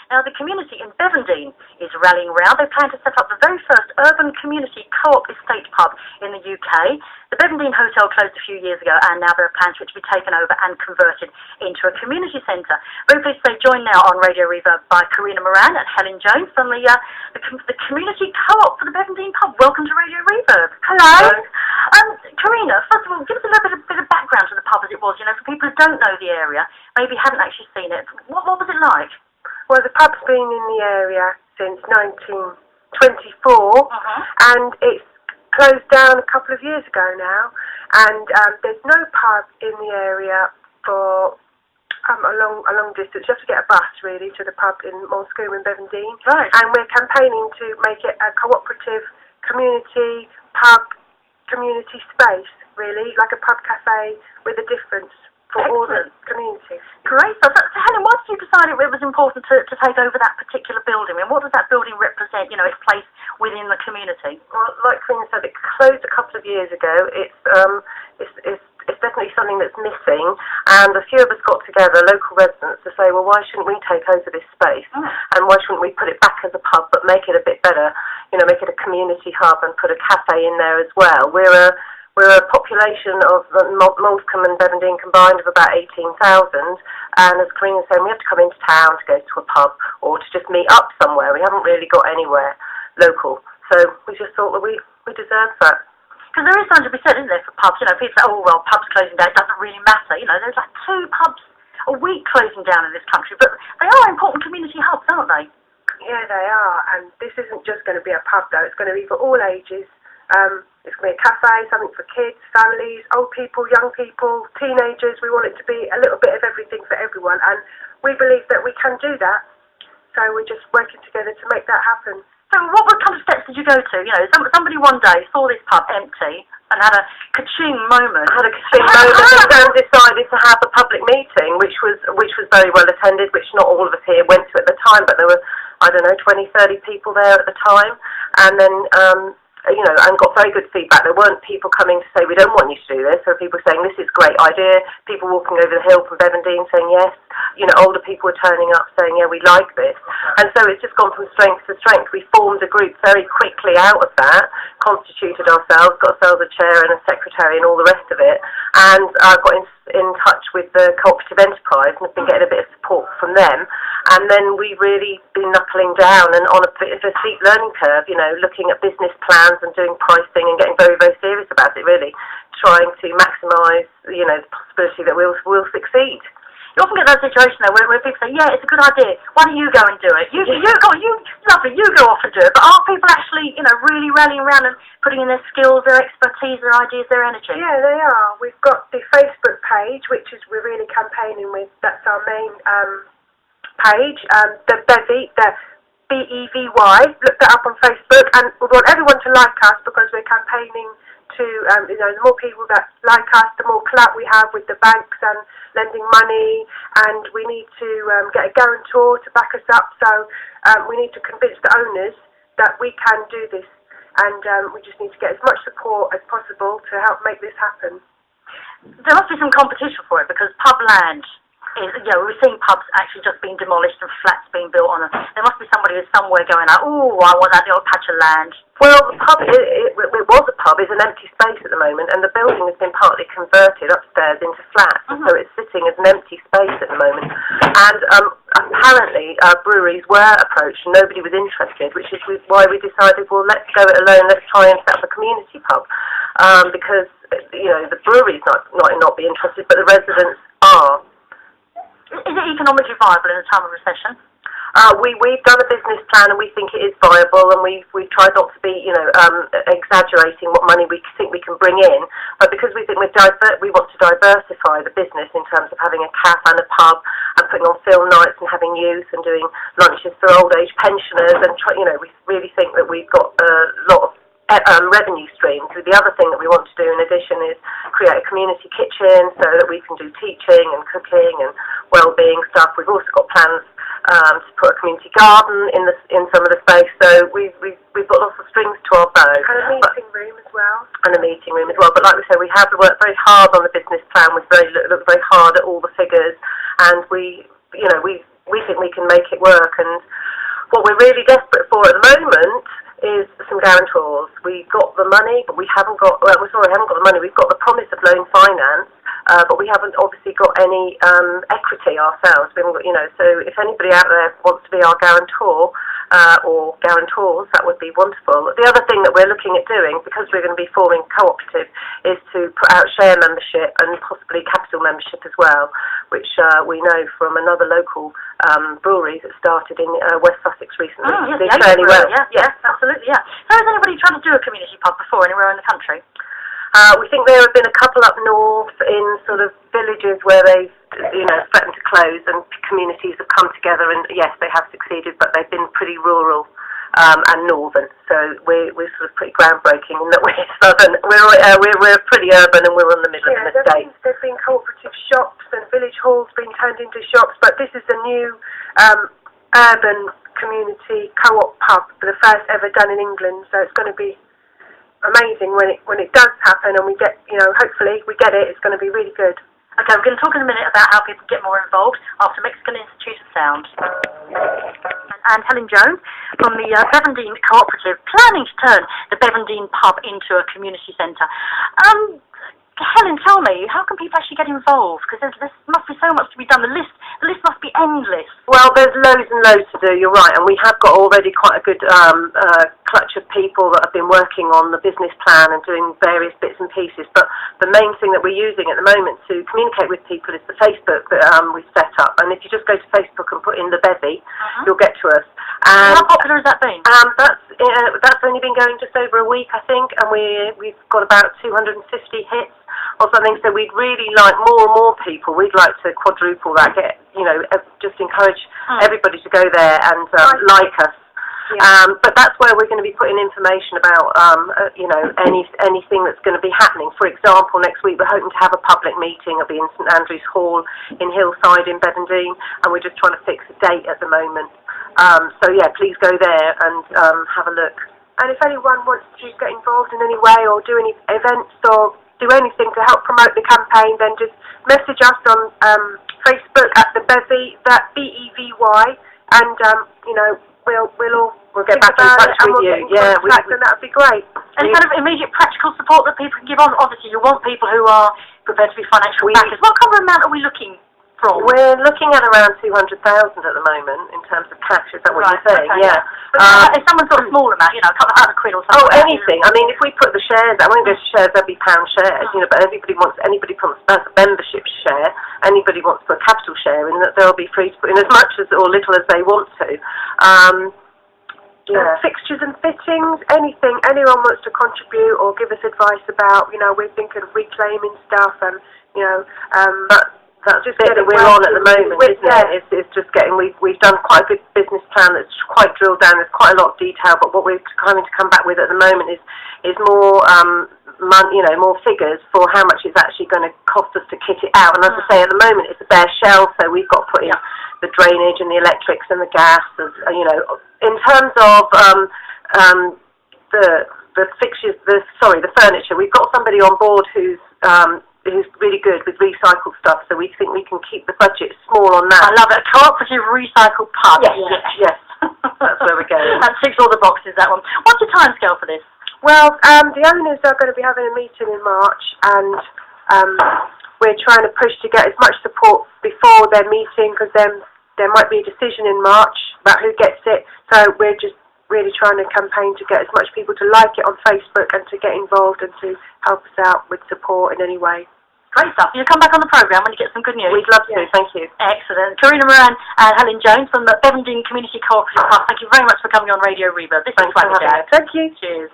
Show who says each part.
Speaker 1: Now, the community in Bevendean is rallying round. They plan to set up the very first urban community co-op estate pub in the UK. The Bevendean Hotel closed a few years ago, and now there are plans for it to be taken over and converted into a community centre. Very pleased to say, joined now on Radio Reverb by Karina Moran and Helen Jones from the community co-op for the Bevendean Pub. Welcome to Radio Reverb. Hello. Karina, first of all, give us a little bit of background to the pub as it was. You know, for people who don't know the area, maybe haven't actually seen it. What was it like?
Speaker 2: Well, the pub's been in the area since 1924, and it's closed down a couple of years ago now, and there's no pub in the area for a long distance. You have to get a bus really to the pub in Moulscombe and Bevendean,
Speaker 1: right?
Speaker 2: And we're campaigning to make it a cooperative community pub, community space, really, like a pub cafe with a difference for all the community.
Speaker 1: Great. So Helen, why did you decide it was important to take over that particular building? And what does that building represent, you know, its place within the community?
Speaker 2: Well, like Karina said, it closed a couple of years ago. It's definitely something that's missing, and a few of us got together, local residents, to say, well, why shouldn't we take over this space? And why shouldn't we put it back as a pub, but make it a bit better, you know, make it a community hub and put a cafe in there as well? We're a population of Moulscombe and Bevendean combined of about 18,000, and as Karina was saying, we have to come into town to go to a pub or to just meet up somewhere. We haven't really got anywhere local, so we just thought that we deserve that.
Speaker 1: Because there is something to be said, isn't there, for pubs? You know, people say, oh, well, pubs closing down, it doesn't really matter. You know, there's like 2 pubs a week closing down in this country, but they are important community hubs, aren't they?
Speaker 2: Yeah, they are, and this isn't just going to be a pub, though. It's going to be for all ages. It's going to be a cafe, something for kids, families, old people, young people, teenagers. We want it to be a little bit of everything for everyone, and we believe that we can do that. So we're just working together to make that happen.
Speaker 1: So what kind of steps did you go to? You know, somebody one day saw this pub empty and had a ka-ching moment.
Speaker 2: And then decided to have a public meeting, which was very well attended, which not all of us here went to at the time, but there were, I don't know, 20, 30 people there at the time, and then you know, and got very good feedback. There weren't people coming to say, we don't want you to do this. There were people saying, this is a great idea. People walking over the hill from Bevendean saying yes. You know, older people were turning up saying, yeah, we like this. And so it's just gone from strength to strength. We formed a group very quickly out of that, constituted ourselves, got ourselves a chair and a secretary and all the rest of it, and got in touch with the Co-operative enterprise and have been getting a bit of support from them. And then we've really been knuckling down and on a bit of a steep learning curve, you know, looking at business plans and doing pricing and getting very, very serious about it, really, trying to maximise, you know, the possibility that we'll succeed.
Speaker 1: You often get that situation, though, where people say, yeah, it's a good idea, why don't you go and do it? You lovely, you go off and do it. But are people actually, you know, really rallying around and putting in their skills, their expertise, their ideas, their energy? Yeah,
Speaker 2: they are. We've got the Facebook page, which is we're really campaigning with. That's our main page, the Bevy, the Bevy. Look that up on Facebook, and we want everyone to like us because we're campaigning to, you know, the more people that like us, the more clout we have with the banks and lending money, and we need to get a guarantor to back us up, so we need to convince the owners that we can do this, and we just need to get as much support as possible to help make this happen.
Speaker 1: There must be some competition for it, because pub land is, you know, we're seeing pubs actually just being demolished and flats being built on them. There must be somebody who's somewhere going like, oh, I want that little patch of land.
Speaker 2: Well, the pub, it was a pub, it's an empty space at the moment, and the building has been partly converted upstairs into flats, so it's sitting as an empty space at the moment. And apparently breweries were approached and nobody was interested, which is why we decided, well, let's go it alone, let's try and set up a community pub, because, you know, the breweries not be interested, but the residents are.
Speaker 1: Is it economically viable in a time of recession?
Speaker 2: We've done a business plan and we think it is viable, and we've tried not to be, you know, exaggerating what money we think we can bring in, but because we think we want to diversify the business in terms of having a cafe and a pub and putting on film nights and having youth and doing lunches for old age pensioners, and you know, we really think that we've got a lot of revenue streams. The other thing that we want to do in addition is create a community kitchen so that we can do teaching and cooking and well-being stuff. We've also got plans to put a community garden in some of the space, so we've got lots of strings to our bow. And a meeting room as well. And a meeting room as well. But like we said, we have worked very hard on the business plan. We've looked very hard at all the figures, and we we think we can make it work. And what we're really desperate for at the moment is some guarantors. We've got the money, but we haven't got. Haven't got the money. We've got the promise of loan finance, but we haven't obviously got any equity ourselves. We haven't got, so if anybody out there wants to be our guarantor or guarantors, that would be wonderful. The other thing that we're looking at doing, because we're going to be forming Co-operative, is to put out share membership and possibly capital membership as well, which we know from another local brewery that started in West Sussex recently. Did fairly well.
Speaker 1: Yeah, absolutely, yeah. So has anybody tried to do a community pub before anywhere in the country?
Speaker 2: We think there have been a couple up north in sort of villages where they've, threatened to close, and communities have come together, and yes, they have succeeded, but they've been pretty rural and northern. So we're sort of pretty groundbreaking in that we're southern. We're pretty urban, and we're in the middle of an estate. There've been cooperative shops and village halls being turned into shops, but this is a new urban community co-op pub, the first ever done in England. So it's going to be amazing when it does happen, and we get, hopefully we get it. It's going to be really good.
Speaker 1: Okay, we're going to talk in a minute about how people get more involved after Mexican Institute of Sound. And Helen Jones from the Bevendean Co-operative, planning to turn the Bevendean Pub into a community centre. Helen, tell me, how can people actually get involved? Because there must be so much to be done. The list must be endless.
Speaker 2: Well, there's loads and loads to do, you're right, and we have got already quite a good clutch of people that have been working on the business plan and doing various bits and pieces, but the main thing that we're using at the moment to communicate with people is the Facebook that we've set up, and if you just go to Facebook and put in the Bevy, you'll get to us.
Speaker 1: And how popular has that been?
Speaker 2: That's only been going just over a week, I think, and we've got about 250 hits or something, so we'd really like more and more people. We'd like to quadruple that, just encourage everybody to go there and like us. Yeah. But that's where we're going to be putting information about, anything that's going to be happening. For example, next week we're hoping to have a public meeting. It'll be in St Andrew's Hall in Hillside in Bevendean, and we're just trying to fix a date at the moment. Please go there and have a look. And if anyone wants to get involved in any way or do any events or do anything to help promote the campaign, then just message us on Facebook at the Bevy, that BEVY, and we'll get back in touch with you. Yeah, and that'd be great.
Speaker 1: Any kind of immediate practical support that people can give on? Obviously, you want people who are prepared to be financial backers. What kind of amount are we looking from?
Speaker 2: We're looking at around 200,000 at the moment in terms of cash. Is that what you're saying?
Speaker 1: Okay, yeah. But if someone's got a small amount, a couple of £100 or something.
Speaker 2: Oh, anything. I mean, if we put the shares, I won't go to shares, there'll be pound shares, but anybody wants a membership share, anybody wants to put a capital share in, that they'll be free to put in as much as or little as they want to. Fixtures and fittings, anything, anyone wants to contribute or give us advice about, we're thinking of reclaiming stuff and, that's just it that we're on at the moment, isn't it? It's just getting, we've done quite a good business plan that's quite drilled down. There's quite a lot of detail, but what we're trying to come back with at the moment is more, more figures for how much it's actually going to cost us to kit it out. And as I say, at the moment it's a bare shell, so we've got to put in the drainage and the electrics and the gas. In terms of the fixtures, the furniture, we've got somebody on board who's really good with recycled stuff, so we think we can keep the budget small on that.
Speaker 1: I love it. A cooperative recycled pub.
Speaker 2: Yes. That's where we're going.
Speaker 1: That ticks all the boxes, that one. What's your timescale for this?
Speaker 2: Well, the owners are going to be having a meeting in March, and we're trying to push to get as much support before their meeting, because then there might be a decision in March about who gets it. So we're just really trying to campaign to get as much people to like it on Facebook and to get involved and to help us out with support in any way.
Speaker 1: Great stuff. You'll come back on the programme when you get some good news.
Speaker 2: We'd love to, thank you.
Speaker 1: Excellent. Karina Moran and Helen Jones from the Bevendean Community Co-operative Pub, thank you very much for coming on Radio Reverb. This is
Speaker 2: Thank you.
Speaker 1: Cheers.